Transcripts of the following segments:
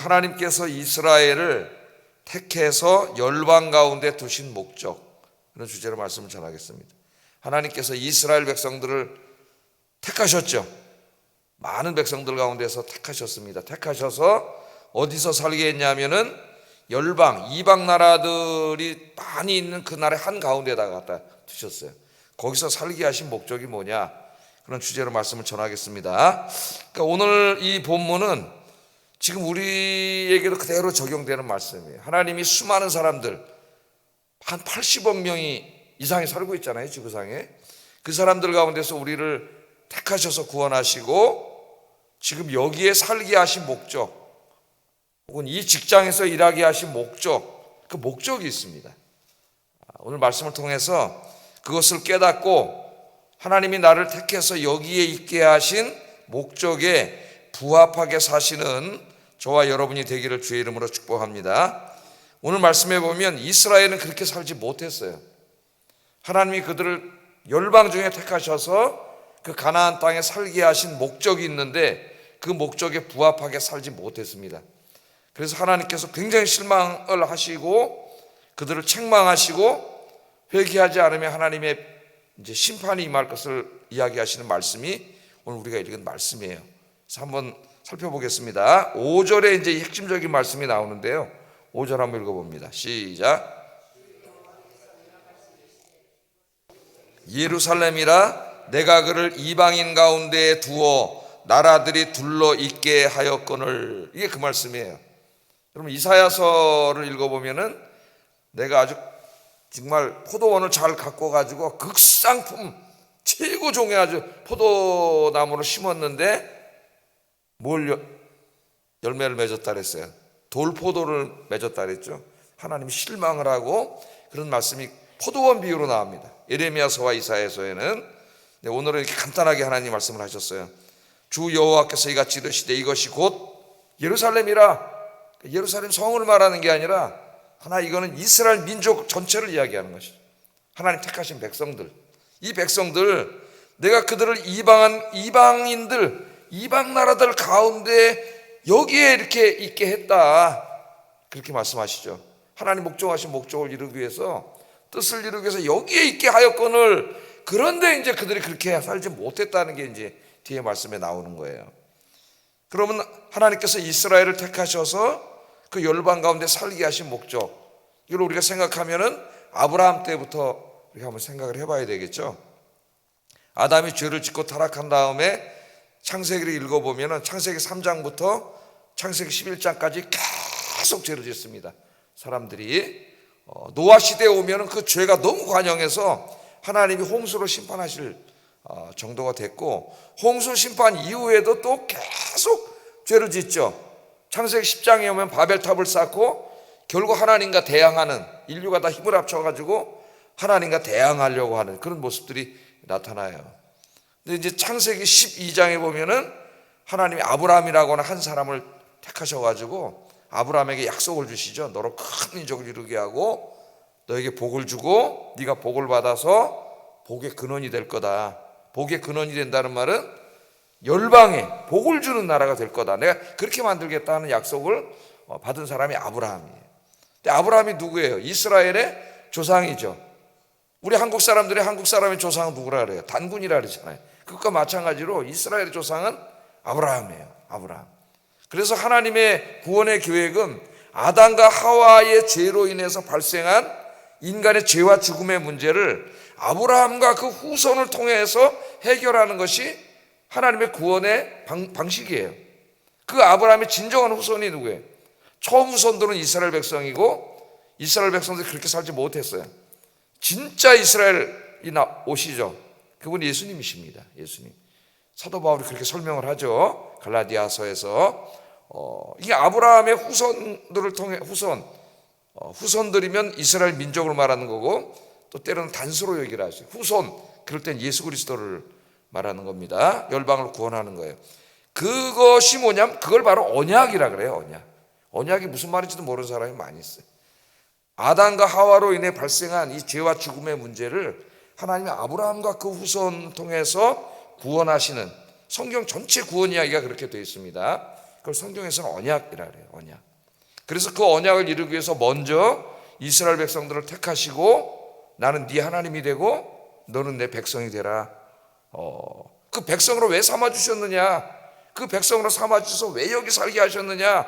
하나님께서 이스라엘을 택해서 열방 가운데 두신 목적, 그런 주제로 말씀을 전하겠습니다. 하나님께서 이스라엘 백성들을 택하셨죠. 많은 백성들 가운데서 택하셨습니다. 택하셔서 어디서 살게 했냐면은 열방, 이방 나라들이 많이 있는 그 나라의 한 가운데다가 갖다 두셨어요. 거기서 살게 하신 목적이 뭐냐, 그런 주제로 말씀을 전하겠습니다. 그러니까 오늘 이 본문은 지금 우리에게도 그대로 적용되는 말씀이에요. 하나님이 수많은 사람들, 한 80억 명이 이상이 살고 있잖아요, 지구상에. 그 사람들 가운데서 우리를 택하셔서 구원하시고 지금 여기에 살게 하신 목적, 혹은 이 직장에서 일하게 하신 목적, 그 목적이 있습니다. 오늘 말씀을 통해서 그것을 깨닫고 하나님이 나를 택해서 여기에 있게 하신 목적에 부합하게 사시는 저와 여러분이 되기를 주의 이름으로 축복합니다. 오늘 말씀해 보면 이스라엘은 그렇게 살지 못했어요. 하나님이 그들을 열방 중에 택하셔서 그 가나안 땅에 살게 하신 목적이 있는데 그 목적에 부합하게 살지 못했습니다. 그래서 하나님께서 굉장히 실망을 하시고 그들을 책망하시고 회개하지 않으면 하나님의 이제 심판이 임할 것을 이야기하시는 말씀이 오늘 우리가 읽은 말씀이에요. 그래서 한번 살펴보겠습니다. 5절에 이제 핵심적인 말씀이 나오는데요. 5절 한번 읽어봅니다. 시작. 예루살렘이라 내가 그를 이방인 가운데에 두어 나라들이 둘러 있게 하였거늘. 이게 그 말씀이에요. 여러분 이사야서를 읽어보면은 내가 아주 정말 포도원을 잘 갖고 가지고 극상품 최고 종의 아주 포도나무를 심었는데 뭘 열매를 맺었다 그랬어요? 돌포도를 맺었다 그랬죠. 하나님이 실망을 하고 그런 말씀이 포도원 비유로 나옵니다. 예레미야서와 이사야서에는. 오늘은 이렇게 간단하게 하나님 말씀을 하셨어요. 주 여호와께서 이같이 이르시되 이것이 곧 예루살렘이라. 예루살렘 성을 말하는 게 아니라 하나 이거는 이스라엘 민족 전체를 이야기하는 것이죠. 하나님 택하신 백성들, 이 백성들 내가 그들을 이방인들, 이방 나라들 가운데 여기에 이렇게 있게 했다, 그렇게 말씀하시죠. 하나님 목적하신 목적을 이루기 위해서, 뜻을 이루기 위해서 여기에 있게 하였거늘. 그런데 이제 그들이 그렇게 살지 못했다는 게 이제 뒤에 말씀에 나오는 거예요. 그러면 하나님께서 이스라엘을 택하셔서 그 열방 가운데 살게 하신 목적, 이걸 우리가 생각하면은 아브라함 때부터 우리가 한번 생각을 해봐야 되겠죠. 아담이 죄를 짓고 타락한 다음에 창세기를 읽어보면은 창세기 3장부터 창세기 11장까지 계속 죄를 짓습니다. 사람들이 노아 시대에 오면은 그 죄가 너무 관영해서 하나님이 홍수로 심판하실 정도가 됐고, 홍수 심판 이후에도 또 계속 죄를 짓죠. 창세기 10장에 오면 바벨탑을 쌓고 결국 하나님과 대항하는, 인류가 다 힘을 합쳐가지고 하나님과 대항하려고 하는 그런 모습들이 나타나요. 근데 이제 창세기 12장에 보면은 하나님이 아브라함이라고 하는 한 사람을 택하셔가지고 아브라함에게 약속을 주시죠. 너로 큰 민족을 이루게 하고 너에게 복을 주고 네가 복을 받아서 복의 근원이 될 거다. 복의 근원이 된다는 말은 열방에 복을 주는 나라가 될 거다. 내가 그렇게 만들겠다는 약속을 받은 사람이 아브라함이에요. 근데 아브라함이 누구예요? 이스라엘의 조상이죠. 우리 한국 사람들이 한국 사람의 조상은 누구라 그래요? 단군이라 그러잖아요. 그것과 마찬가지로 이스라엘의 조상은 아브라함이에요. 아브라함. 그래서 하나님의 구원의 계획은 아담과 하와의 죄로 인해서 발생한 인간의 죄와 죽음의 문제를 아브라함과 그 후손을 통해서 해결하는 것이 하나님의 구원의 방식이에요. 그 아브라함의 진정한 후손이 누구예요? 처음 후손들은 이스라엘 백성이고 이스라엘 백성들이 그렇게 살지 못했어요. 진짜 이스라엘이 오시죠. 그분이 예수님이십니다. 예수님. 사도 바울이 그렇게 설명을 하죠. 갈라디아서에서 이게 아브라함의 후손들을 통해 후손들이면 이스라엘 민족을 말하는 거고 또 때로는 단수로 얘기를 하죠. 후손, 그럴 땐 예수 그리스도를 말하는 겁니다. 열방을 구원하는 거예요. 그것이 뭐냐면 그걸 바로 언약이라 그래요. 언약이 무슨 말인지도 모르는 사람이 많이 있어요. 아담과 하와로 인해 발생한 이 죄와 죽음의 문제를 하나님이 아브라함과 그 후손 통해서 구원하시는, 성경 전체 구원 이야기가 그렇게 되어 있습니다. 그걸 성경에서는 언약이라 그래요. 언약. 그래서 그 언약을 이루기 위해서 먼저 이스라엘 백성들을 택하시고 나는 네 하나님이 되고 너는 내 백성이 되라. 그 백성으로 왜 삼아주셨느냐, 그 백성으로 삼아주셔서 왜 여기 살게 하셨느냐,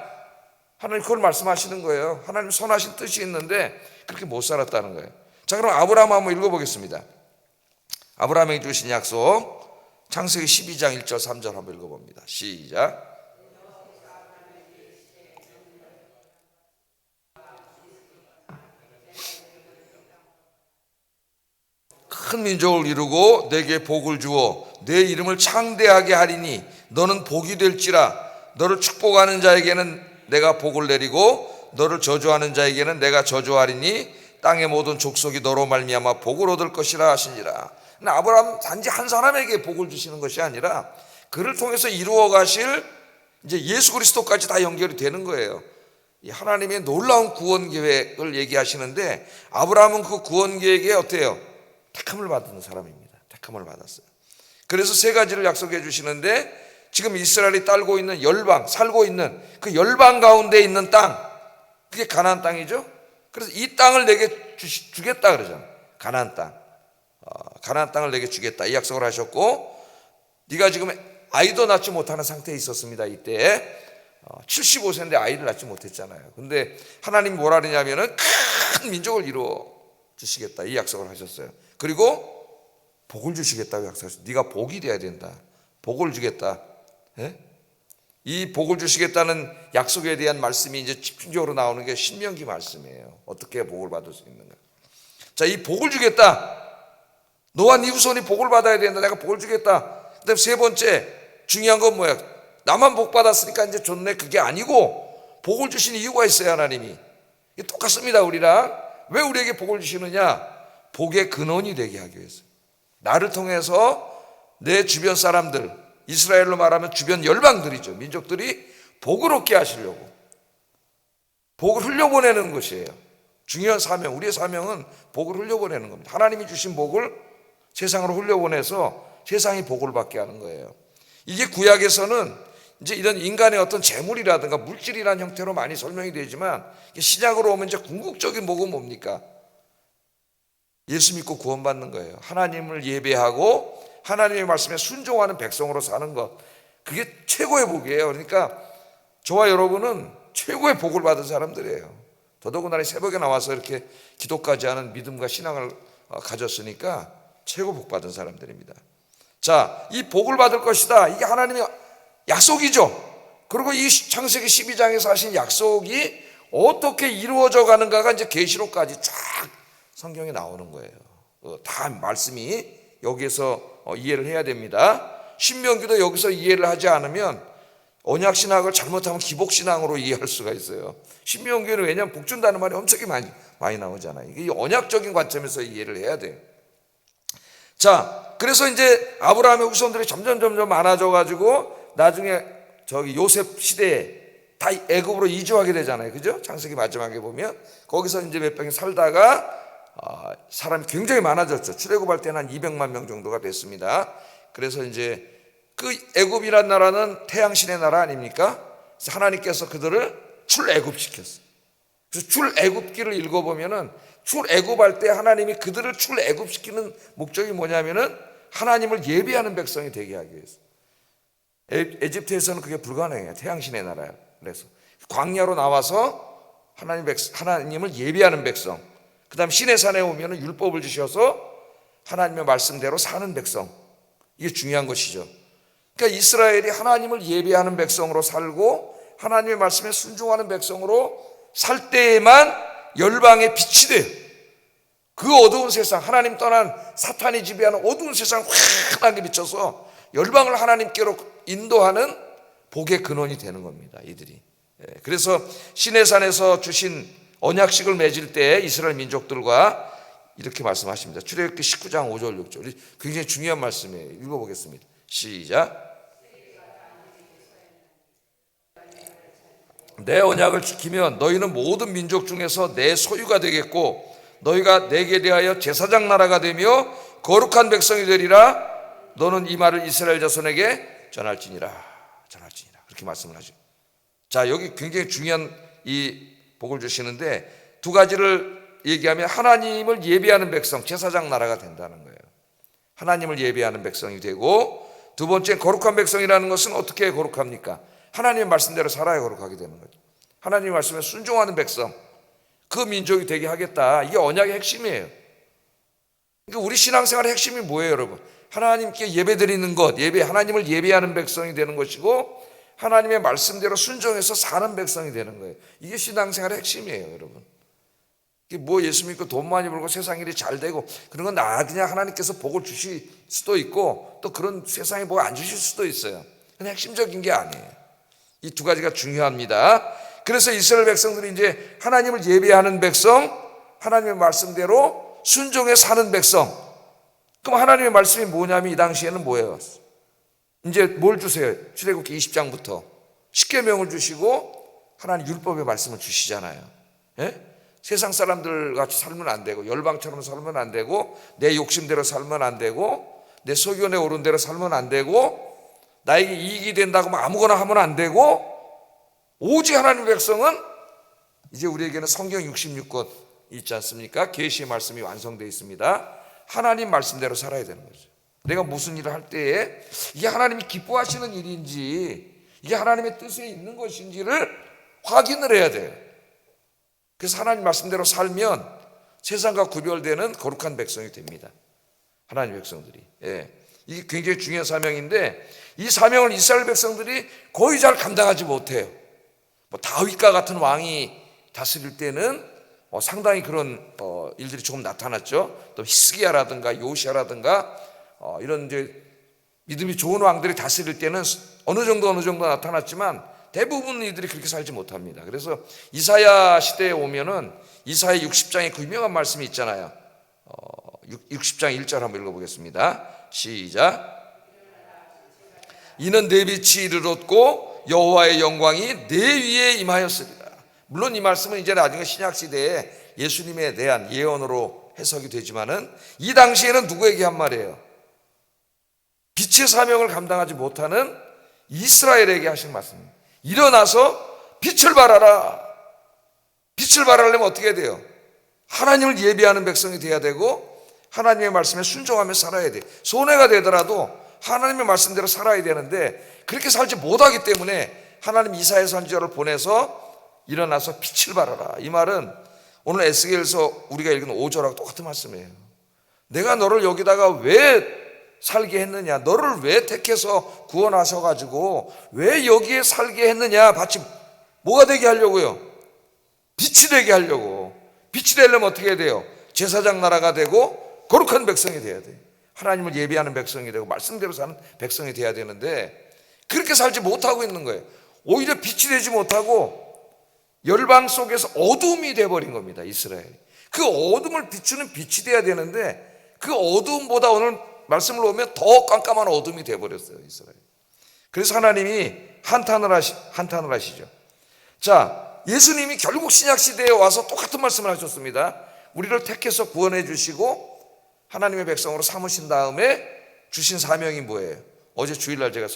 하나님 그걸 말씀하시는 거예요. 하나님 선하신 뜻이 있는데 그렇게 못 살았다는 거예요. 자, 그럼 아브라함 한번 읽어보겠습니다. 아브라함에게 주신 약속, 창세기 12장 1절 3절 한번 읽어봅니다. 시작. 큰 민족을 이루고 내게 복을 주어 내 이름을 창대하게 하리니 너는 복이 될지라. 너를 축복하는 자에게는 내가 복을 내리고 너를 저주하는 자에게는 내가 저주하리니 땅의 모든 족속이 너로 말미암아 복을 얻을 것이라 하시니라. 아브라함 단지 한 사람에게 복을 주시는 것이 아니라 그를 통해서 이루어 가실 이제 예수 그리스도까지 다 연결이 되는 거예요. 이 하나님의 놀라운 구원 계획을 얘기하시는데 아브라함은 그 구원 계획에 어때요? 택함을 받은 사람입니다. 택함을 받았어요. 그래서 세 가지를 약속해 주시는데 지금 이스라엘이 살고 있는 그 열방 가운데 있는 땅, 그게 가나안 땅이죠. 그래서 이 땅을 내게 주겠다 그러잖아요. 가나안 땅. 가나안 땅을 내게 주겠다 이 약속을 하셨고, 네가 지금 아이도 낳지 못하는 상태에 있었습니다. 이때 75세인데 아이를 낳지 못했잖아요. 근데 하나님이 뭐라 그러냐면은 큰 민족을 이루어 주시겠다 이 약속을 하셨어요. 그리고 복을 주시겠다고 약속하셨어요. 네가 복이 돼야 된다. 복을 주겠다. 예? 이 복을 주시겠다는 약속에 대한 말씀이 이제 집중적으로 나오는 게 신명기 말씀이에요. 어떻게 복을 받을 수 있는가. 자, 이 복을 주겠다. 너와 네 후손이 복을 받아야 된다. 내가 복을 주겠다. 그다음 세 번째 중요한 건 뭐야? 나만 복 받았으니까 이제 좋네. 그게 아니고 복을 주신 이유가 있어요. 하나님이. 똑같습니다. 우리랑. 왜 우리에게 복을 주시느냐? 복의 근원이 되게 하기 위해서. 나를 통해서 내 주변 사람들, 이스라엘로 말하면 주변 열방들이죠. 민족들이 복을 얻게 하시려고. 복을 흘려보내는 것이에요. 중요한 사명, 우리의 사명은 복을 흘려보내는 겁니다. 하나님이 주신 복을 세상으로 흘려보내서 세상이 복을 받게 하는 거예요. 이게 구약에서는 이제 이런 인간의 어떤 재물이라든가 물질이라는 형태로 많이 설명이 되지만 신약으로 오면 이제 궁극적인 복은 뭡니까? 예수 믿고 구원받는 거예요. 하나님을 예배하고 하나님의 말씀에 순종하는 백성으로 사는 것, 그게 최고의 복이에요. 그러니까 저와 여러분은 최고의 복을 받은 사람들이에요. 더더군다나 새벽에 나와서 이렇게 기도까지 하는 믿음과 신앙을 가졌으니까 최고 복 받은 사람들입니다. 자, 이 복을 받을 것이다. 이게 하나님의 약속이죠. 그리고 이 창세기 12장에서 하신 약속이 어떻게 이루어져 가는가가 이제 계시록까지 쫙 성경에 나오는 거예요. 다 말씀이 여기에서 이해를 해야 됩니다. 신명기도 여기서 이해를 하지 않으면 언약신학을 잘못하면 기복신앙으로 이해할 수가 있어요. 신명기는 왜냐하면 복 준다는 말이 엄청 많이 나오잖아요. 이게 언약적인 관점에서 이해를 해야 돼요. 자, 그래서 이제 아브라함의 후손들이 점점 많아져 가지고 나중에 저기 요셉 시대에 다 애굽으로 이주하게 되잖아요. 그죠? 창세기 마지막에 보면 거기서 이제 몇 병이 살다가 사람이 굉장히 많아졌죠. 출애굽할 때는 한 200만 명 정도가 됐습니다. 그래서 이제 그 애굽이란 나라는 태양신의 나라 아닙니까? 그래서 하나님께서 그들을 출애굽시켰어요. 그래서 출애굽기를 읽어보면은 출애굽할 때 하나님이 그들을 출애굽시키는 목적이 뭐냐면은 하나님을 예배하는 백성이 되게 하기 위해서. 에집트에서는 그게 불가능해요. 태양신의 나라예요. 그래서 광야로 나와서 하나님을 예배하는 백성, 그 다음 시내산에 오면 율법을 주셔서 하나님의 말씀대로 사는 백성, 이게 중요한 것이죠. 그러니까 이스라엘이 하나님을 예배하는 백성으로 살고 하나님의 말씀에 순종하는 백성으로 살 때에만 열방의 빛이 돼요. 그 어두운 세상, 하나님 떠난 사탄이 지배하는 어두운 세상을 환하게 비춰서 열방을 하나님께로 인도하는 복의 근원이 되는 겁니다. 이들이. 그래서 시내산에서 주신 언약식을 맺을 때 이스라엘 민족들과 이렇게 말씀하십니다. 출애굽기 19장 5절 6절. 굉장히 중요한 말씀이에요. 읽어보겠습니다. 시작. 내 언약을 지키면 너희는 모든 민족 중에서 내 소유가 되겠고 너희가 내게 대하여 제사장 나라가 되며 거룩한 백성이 되리라. 너는 이 말을 이스라엘 자손에게 전할지니라. 그렇게 말씀을 하죠. 자, 여기 굉장히 중요한 이 복을 주시는데 두 가지를 얘기하면 하나님을 예배하는 백성, 제사장 나라가 된다는 거예요. 하나님을 예배하는 백성이 되고, 두 번째 거룩한 백성이라는 것은 어떻게 거룩합니까? 하나님의 말씀대로 살아야 거룩하게 되는 거죠. 하나님의 말씀에 순종하는 백성, 그 민족이 되게 하겠다. 이게 언약의 핵심이에요. 그러니까 우리 신앙생활의 핵심이 뭐예요, 여러분? 하나님께 예배드리는 것, 하나님을 예배하는 백성이 되는 것이고, 하나님의 말씀대로 순종해서 사는 백성이 되는 거예요. 이게 신앙생활의 핵심이에요, 여러분. 이게 뭐 예수 믿고 돈 많이 벌고 세상 일이 잘 되고 그런 건 그냥 하나님께서 복을 주실 수도 있고, 또 그런 세상에 복 안 주실 수도 있어요. 근데 핵심적인 게 아니에요. 이 두 가지가 중요합니다. 그래서 이스라엘 백성들이 이제 하나님을 예배하는 백성, 하나님의 말씀대로 순종해 사는 백성. 그럼 하나님의 말씀이 뭐냐면 이 당시에는 뭐예요? 이제 뭘 주세요? 출애굽기 20장부터 십계명을 주시고 하나님 율법의 말씀을 주시잖아요. 예? 세상 사람들 같이 살면 안 되고, 열방처럼 살면 안 되고, 내 욕심대로 살면 안 되고, 내 소견에 오른 대로 살면 안 되고, 나에게 이익이 된다고 아무거나 하면 안 되고, 오직 하나님의 백성은 이제 우리에게는 성경 66권 있지 않습니까? 계시의 말씀이 완성되어 있습니다. 하나님 말씀대로 살아야 되는 거죠. 내가 무슨 일을 할 때에 이게 하나님이 기뻐하시는 일인지, 이게 하나님의 뜻에 있는 것인지를 확인을 해야 돼요. 그래서 하나님 말씀대로 살면 세상과 구별되는 거룩한 백성이 됩니다. 하나님 백성들이. 예. 이게 굉장히 중요한 사명인데, 이 사명을 이스라엘 백성들이 거의 잘 감당하지 못해요. 뭐 다윗과 같은 왕이 다스릴 때는 상당히 그런 일들이 조금 나타났죠. 또 히스기야라든가 요시야라든가 이런 이제 믿음이 좋은 왕들이 다스릴 때는 어느 정도 나타났지만 대부분 이들이 그렇게 살지 못합니다. 그래서 이사야 시대에 오면은 이사야 60장에 그 유명한 말씀이 있잖아요. 60장 1절 한번 읽어보겠습니다. 시작. 이는 내 빛이 이르렀고 여호와의 영광이 내 위에 임하였으리라. 물론 이 말씀은 이제 나중에 신약 시대에 예수님에 대한 예언으로 해석이 되지만은 이 당시에는 누구에게 한 말이에요? 빛의 사명을 감당하지 못하는 이스라엘에게 하신 말씀입니다. 일어나서 빛을 발하라. 빛을 발하려면 어떻게 해야 돼요? 하나님을 예배하는 백성이 돼야 되고, 하나님의 말씀에 순종하며 살아야 돼. 손해가 되더라도 하나님의 말씀대로 살아야 되는데 그렇게 살지 못하기 때문에 하나님 이사야 선지자를 보내서 일어나서 빛을 발하라. 이 말은 오늘 에스겔서 우리가 읽은 5절하고 똑같은 말씀이에요. 내가 너를 여기다가 왜 살게 했느냐, 너를 왜 택해서 구원하셔가지고 왜 여기에 살게 했느냐, 마치 뭐가 되게 하려고요? 빛이 되게 하려고. 빛이 되려면 어떻게 해야 돼요? 제사장 나라가 되고 거룩한 백성이 돼야 돼요. 하나님을 예배하는 백성이 되고 말씀대로 사는 백성이 돼야 되는데 그렇게 살지 못하고 있는 거예요. 오히려 빛이 되지 못하고 열방 속에서 어둠이 돼버린 겁니다. 이스라엘이. 그 어둠을 비추는 빛이 돼야 되는데 그 어둠보다 오늘 말씀을 보면 더 깜깜한 어둠이 돼버렸어요. 이스라엘. 그래서 하나님이 한탄을 하시죠. 자, 예수님이 결국 신약시대에 와서 똑같은 말씀을 하셨습니다. 우리를 택해서 구원해 주시고 하나님의 백성으로 삼으신 다음에 주신 사명이 뭐예요? 어제 주일날 제가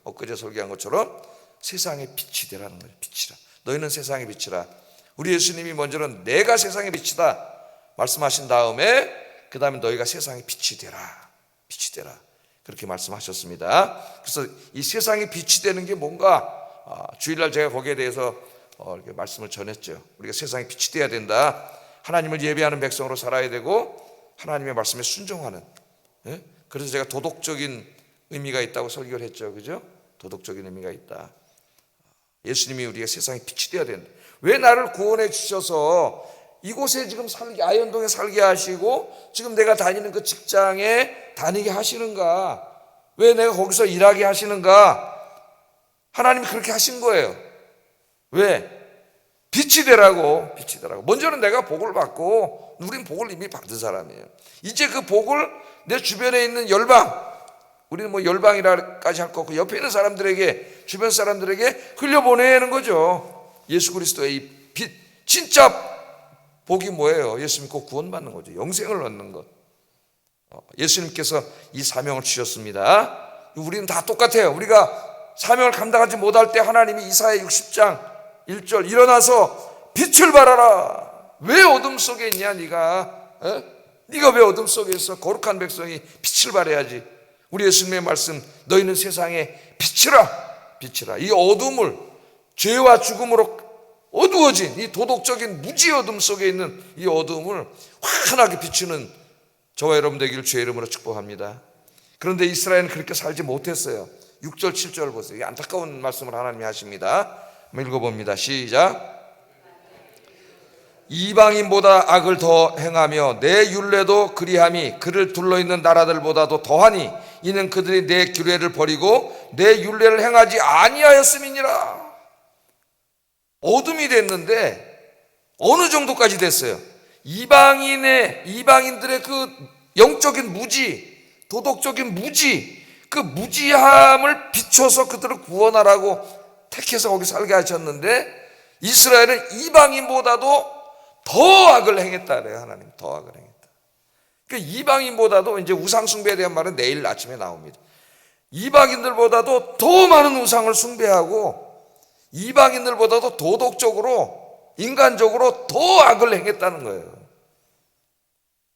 엊그제 설교한 것처럼 세상의 빛이 되라는 거예요. 빛이라. 너희는 세상의 빛이라. 우리 예수님이 먼저는 내가 세상의 빛이다 말씀하신 다음에 그 다음에 너희가 세상의 빛이 되라. 빛이 되라. 그렇게 말씀하셨습니다. 그래서 이 세상의 빛이 되는 게 뭔가 주일날 제가 거기에 대해서 이렇게 말씀을 전했죠. 우리가 세상의 빛이 되어야 된다. 하나님을 예배하는 백성으로 살아야 되고 하나님의 말씀에 순종하는. 예? 그래서 제가 도덕적인 의미가 있다고 설교를 했죠. 그죠? 도덕적인 의미가 있다. 예수님이 우리가 세상의 빛이 되어야 된다. 왜 나를 구원해 주셔서 이곳에 지금 아현동에 살게 하시고 지금 내가 다니는 그 직장에 다니게 하시는가? 왜 내가 거기서 일하게 하시는가? 하나님이 그렇게 하신 거예요. 왜? 빛이 되라고. 빛이 되라고. 먼저는 내가 복을 받고, 우린 복을 이미 받은 사람이에요. 이제 그 복을 내 주변에 있는 열방, 우리는 뭐 열방이라까지 할 거고 옆에 있는 사람들에게, 주변 사람들에게 흘려보내는 거죠. 예수 그리스도의 이 빛. 진짜 복이 뭐예요? 예수 믿고 구원받는 거죠. 영생을 얻는 것. 예수님께서 이 사명을 주셨습니다. 우리는 다 똑같아요. 우리가 사명을 감당하지 못할 때 하나님이 이사야 60장 1절 일어나서 빛을 발하라. 왜 어둠 속에 있냐 네가? 네가 왜 어둠 속에 있어? 거룩한 백성이 빛을 발해야지. 우리 예수님의 말씀, 너희는 세상에 빛이라. 빛이라. 이 어둠을, 죄와 죽음으로 어두워진 이 도덕적인 무지 어둠 속에 있는 이 어둠을 환하게 비추는 저와 여러분 되기를 주의 이름으로 축복합니다. 그런데 이스라엘은 그렇게 살지 못했어요. 6절 7절 보세요. 이 안타까운 말씀을 하나님이 하십니다. 한번 읽어봅니다. 시작. 이방인보다 악을 더 행하며 내 율례도 그리함이 그를 둘러있는 나라들보다도 더하니 이는 그들이 내 규례를 버리고 내 율례를 행하지 아니하였음이니라. 어둠이 됐는데 어느 정도까지 됐어요? 이방인들의 그 영적인 무지, 도덕적인 무지, 그 무지함을 비춰서 그들을 구원하라고 택해서 거기 살게 하셨는데 이스라엘은 이방인보다도 더 악을 행했다 그래요. 하나님 더 악을 행했다. 그러니까 이방인보다도, 이제 우상 숭배에 대한 말은 내일 아침에 나옵니다. 이방인들보다도 더 많은 우상을 숭배하고 이방인들보다도 도덕적으로, 인간적으로 더 악을 행했다는 거예요.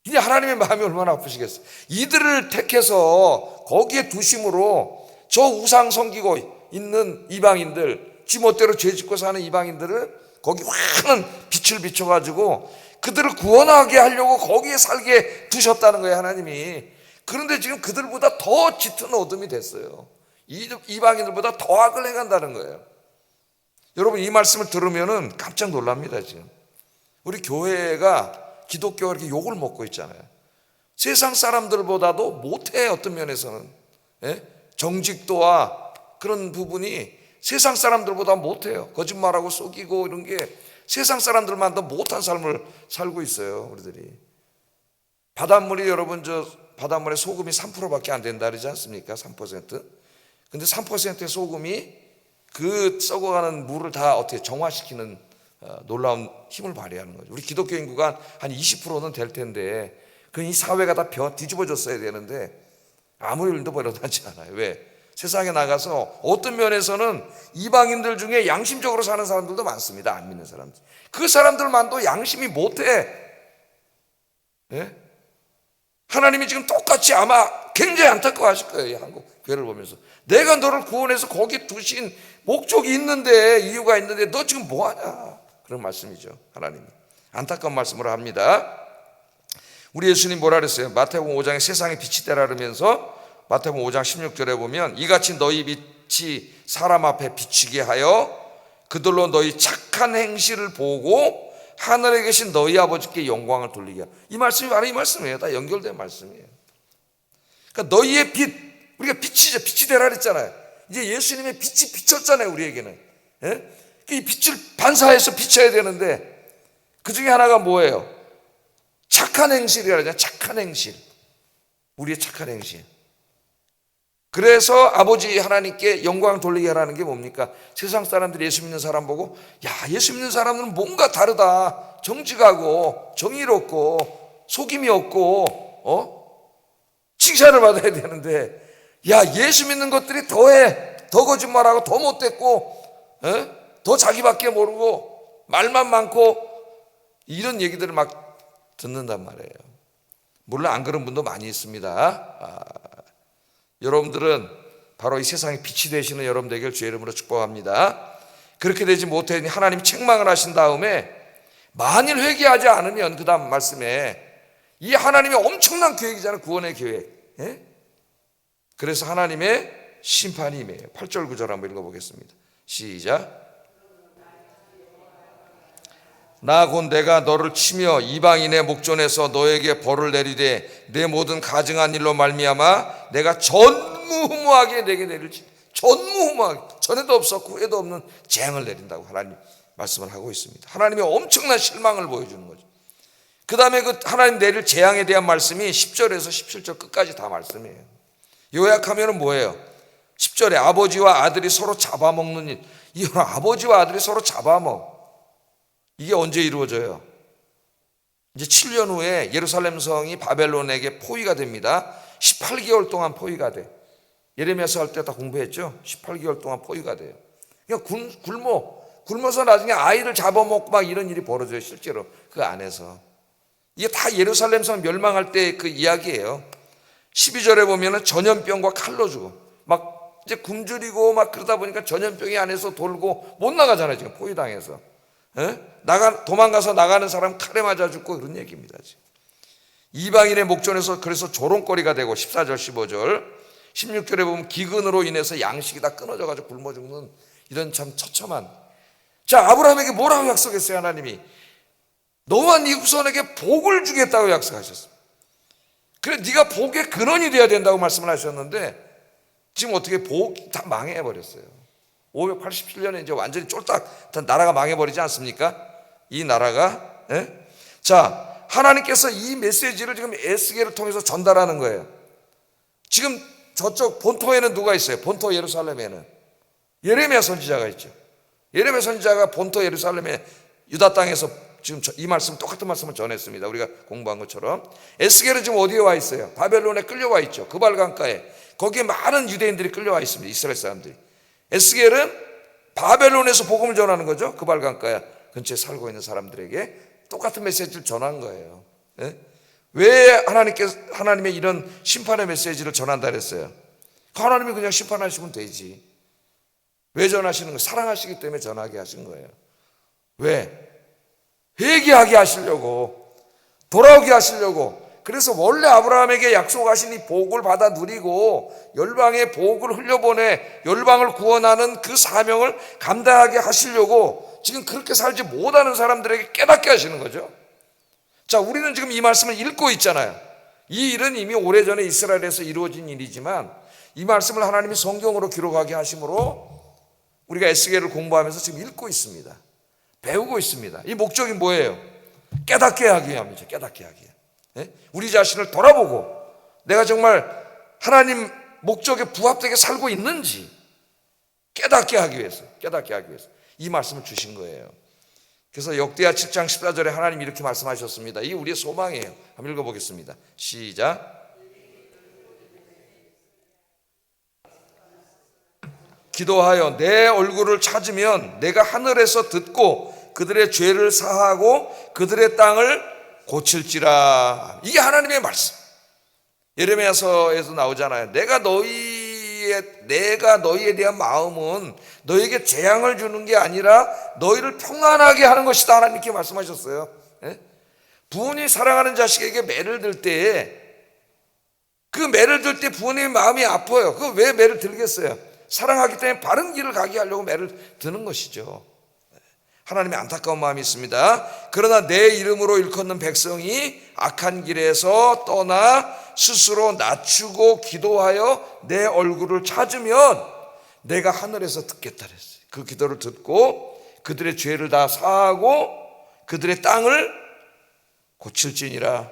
이제 하나님의 마음이 얼마나 아프시겠어요. 이들을 택해서 거기에 두심으로 저 우상 섬기고 있는 이방인들, 지멋대로 죄짓고 사는 이방인들을 거기 환한 빛을 비춰가지고 그들을 구원하게 하려고 거기에 살게 두셨다는 거예요, 하나님이. 그런데 지금 그들보다 더 짙은 어둠이 됐어요. 이방인들보다 더 악을 행한다는 거예요. 여러분, 이 말씀을 들으면은 깜짝 놀랍니다. 지금 우리 교회가, 기독교가 이렇게 욕을 먹고 있잖아요. 세상 사람들보다도 못해. 어떤 면에서는 정직도와 그런 부분이 세상 사람들보다 못해요. 거짓말하고 속이고 이런 게 세상 사람들만 더 못한 삶을 살고 있어요. 우리들이. 바닷물이, 여러분, 바닷물에 소금이 3%밖에 안 된다 그러지 않습니까? 3%. 근데 3%의 소금이 그 썩어가는 물을 다 어떻게 정화시키는 놀라운 힘을 발휘하는 거죠. 우리 기독교 인구가 한 20%는 될 텐데 이 사회가 다 뒤집어졌어야 되는데 아무 일도 벌어나지 않아요. 왜? 세상에 나가서 어떤 면에서는 이방인들 중에 양심적으로 사는 사람들도 많습니다. 안 믿는 사람들. 그 사람들만도 양심이 못해. 하나님이 지금 똑같이 아마 굉장히 안타까워하실 거예요. 이 한국 교회를 보면서. 내가 너를 구원해서 거기 두신 목적이 있는데, 이유가 있는데 너 지금 뭐하냐, 그런 말씀이죠. 하나님이 안타까운 말씀을 합니다. 우리 예수님 뭐라 그랬어요? 마태복음 5장에 세상에 빛이 되라 그러면서 마태복음 5장 16절에 보면 이같이 너희 빛이 사람 앞에 비치게 하여 그들로 너희 착한 행실을 보고 하늘에 계신 너희 아버지께 영광을 돌리게 하라. 이 말씀이 바로 이 말씀이에요. 다 연결된 말씀이에요. 그러니까 너희의 빛, 우리가 빛이죠. 빛이 되라 그랬잖아요. 이제 예수님의 빛이 비쳤잖아요, 우리에게는. 이 빛을 반사해서 비춰야 되는데 그 중에 하나가 뭐예요? 착한 행실이라 그러잖아요. 착한 행실. 우리의 착한 행실. 그래서 아버지 하나님께 영광 돌리게 하라는 게 뭡니까? 세상 사람들이 예수 믿는 사람 보고, 야, 예수 믿는 사람은 뭔가 다르다. 정직하고 정의롭고 속임이 없고 칭찬을 받아야 되는데, 야, 예수 믿는 것들이 더해. 더 거짓말하고 더 못됐고 더 자기밖에 모르고 말만 많고, 이런 얘기들을 막 듣는단 말이에요. 물론 안 그런 분도 많이 있습니다. 여러분들은 바로 이 세상에 빛이 되시는 여러분 되길 주의 이름으로 축복합니다. 그렇게 되지 못하니 하나님 책망을 하신 다음에 만일 회개하지 않으면, 그 다음 말씀에 이 하나님의 엄청난 계획이잖아요. 구원의 계획. 그래서 하나님의 심판이 임해요. 8절 9절 한번 읽어보겠습니다. 시작. 나 곧 내가 너를 치며 이방인의 목전에서 너에게 벌을 내리되 내 모든 가증한 일로 말미암아 내가 전무후무하게 내게 내릴지. 전무후무하게, 전에도 없었고 후에도 없는 재앙을 내린다고 하나님 말씀을 하고 있습니다. 하나님의 엄청난 실망을 보여주는 거죠. 그 다음에 그 하나님 내릴 재앙에 대한 말씀이 10절에서 17절 끝까지 다 말씀이에요. 요약하면 뭐예요? 10절에 아버지와 아들이 서로 잡아먹는 일. 이 아버지와 아들이 서로 잡아먹, 이게 언제 이루어져요? 이제 7년 후에 예루살렘 성이 바벨론에게 포위가 됩니다. 18개월 동안 포위가 돼. 예레미야서 할 때 다 공부했죠. 18개월 동안 포위가 돼요. 그러니까 굶어서 나중에 아이를 잡아먹고 막 이런 일이 벌어져요. 실제로 그 안에서. 이게 다 예루살렘 성 멸망할 때 그 이야기예요. 12절에 보면은 전염병과 칼로 죽어. 막 이제 굶주리고 막 그러다 보니까 전염병이 안에서 돌고 못 나가잖아요. 지금 포위당해서. 도망가서 나가는 사람 칼에 맞아 죽고 그런 얘기입니다. 지금. 이방인의 목전에서 그래서 조롱거리가 되고 14절 15절 16절에 보면 기근으로 인해서 양식이 다 끊어져가지고 굶어 죽는 이런 참 처참한. 자, 아브라함에게 뭐라고 약속했어요? 하나님이 너와 네 후손에게 복을 주겠다고 약속하셨습니다. 그래 네가 복의 근원이 돼야 된다고 말씀을 하셨는데 지금 어떻게 복이 다 망해버렸어요. 587년에 이제 완전히 쫄딱 나라가 망해버리지 않습니까? 이 나라가. 자, 하나님께서 이 메시지를 지금 에스겔을 통해서 전달하는 거예요. 지금 저쪽 본토에는 누가 있어요? 본토 예루살렘에는 예레미야 선지자가 있죠. 예레미야 선지자가 본토 예루살렘에 유다 땅에서 지금 이 말씀, 똑같은 말씀을 전했습니다. 우리가 공부한 것처럼. 에스겔은 지금 어디에 와 있어요? 바벨론에 끌려와 있죠. 그발 강가에. 거기에 많은 유대인들이 끌려와 있습니다. 이스라엘 사람들이. 에스겔은 바벨론에서 복음을 전하는 거죠. 그발 강가 근처에 살고 있는 사람들에게 똑같은 메시지를 전한 거예요. 왜 하나님의 이런 심판의 메시지를 전한다 그랬어요? 하나님이 그냥 심판하시면 되지. 왜 전하시는 거예요? 사랑하시기 때문에 전하게 하신 거예요. 왜? 회개하게 하시려고, 돌아오게 하시려고. 그래서 원래 아브라함에게 약속하신 이 복을 받아 누리고 열방의 복을 흘려보내 열방을 구원하는 그 사명을 감당하게 하시려고 지금 그렇게 살지 못하는 사람들에게 깨닫게 하시는 거죠. 자, 우리는 지금 이 말씀을 읽고 있잖아요. 이 일은 이미 오래전에 이스라엘에서 이루어진 일이지만 이 말씀을 하나님이 성경으로 기록하게 하심으로 우리가 에스겔을 공부하면서 지금 읽고 있습니다. 배우고 있습니다. 이 목적이 뭐예요? 깨닫게 하기 위함이죠. 깨닫게 하기 위함. 우리 자신을 돌아보고 내가 정말 하나님 목적에 부합되게 살고 있는지 깨닫게 하기 위해서 이 말씀을 주신 거예요. 그래서 역대하 7장 14절에 하나님이 이렇게 말씀하셨습니다. 이게 우리의 소망이에요. 한번 읽어보겠습니다. 시작. 기도하여 내 얼굴을 찾으면 내가 하늘에서 듣고 그들의 죄를 사하고 그들의 땅을 고칠지라. 이게 하나님의 말씀. 예레미야서에서 나오잖아요. 내가 너희에 대한 마음은 너희에게 재앙을 주는 게 아니라 너희를 평안하게 하는 것이다. 하나님께 말씀하셨어요. 부모님이 사랑하는 자식에게 매를 들 때에 그 매를 들 때 부모님의 마음이 아파요. 그 왜 매를 들겠어요? 사랑하기 때문에 바른 길을 가게 하려고 매를 드는 것이죠. 하나님의 안타까운 마음이 있습니다. 그러나 내 이름으로 일컫는 백성이 악한 길에서 떠나 스스로 낮추고 기도하여 내 얼굴을 찾으면 내가 하늘에서 듣겠다 그랬어요. 그 기도를 듣고 그들의 죄를 다 사하고 그들의 땅을 고칠지니라.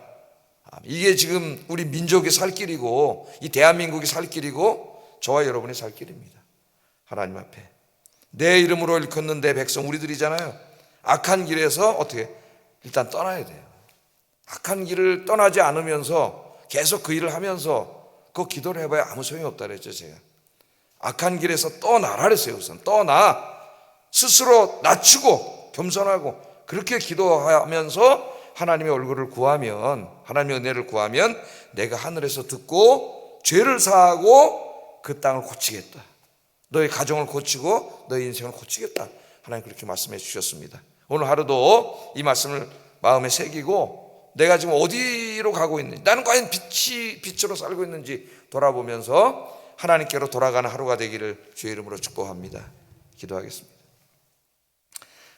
이게 지금 우리 민족이 살 길이고 이 대한민국이 살 길이고 저와 여러분이 살 길입니다. 하나님 앞에 내 이름으로 일컫는 내 백성, 우리들이잖아요. 악한 길에서 어떻게 일단 떠나야 돼요. 악한 길을 떠나지 않으면서 계속 그 일을 하면서 그 기도를 해봐야 아무 소용이 없다 그랬죠. 제가 악한 길에서 떠나라 그랬어요. 우선 떠나 스스로 낮추고 겸손하고 그렇게 기도하면서 하나님의 얼굴을 구하면, 하나님의 은혜를 구하면 내가 하늘에서 듣고 죄를 사하고 그 땅을 고치겠다. 너의 가정을 고치고 너의 인생을 고치겠다. 하나님 그렇게 말씀해 주셨습니다. 오늘 하루도 이 말씀을 마음에 새기고 내가 지금 어디로 가고 있는지, 나는 과연 빛으로 살고 있는지 돌아보면서 하나님께로 돌아가는 하루가 되기를 주의 이름으로 축복합니다. 기도하겠습니다.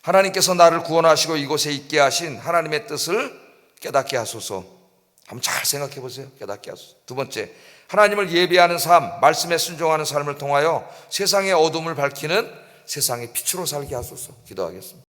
하나님께서 나를 구원하시고 이곳에 있게 하신 하나님의 뜻을 깨닫게 하소서. 한번 잘 생각해 보세요. 깨닫게 하소서. 두 번째, 하나님을 예배하는 삶, 말씀에 순종하는 삶을 통하여 세상의 어둠을 밝히는 세상의 빛으로 살게 하소서. 기도하겠습니다.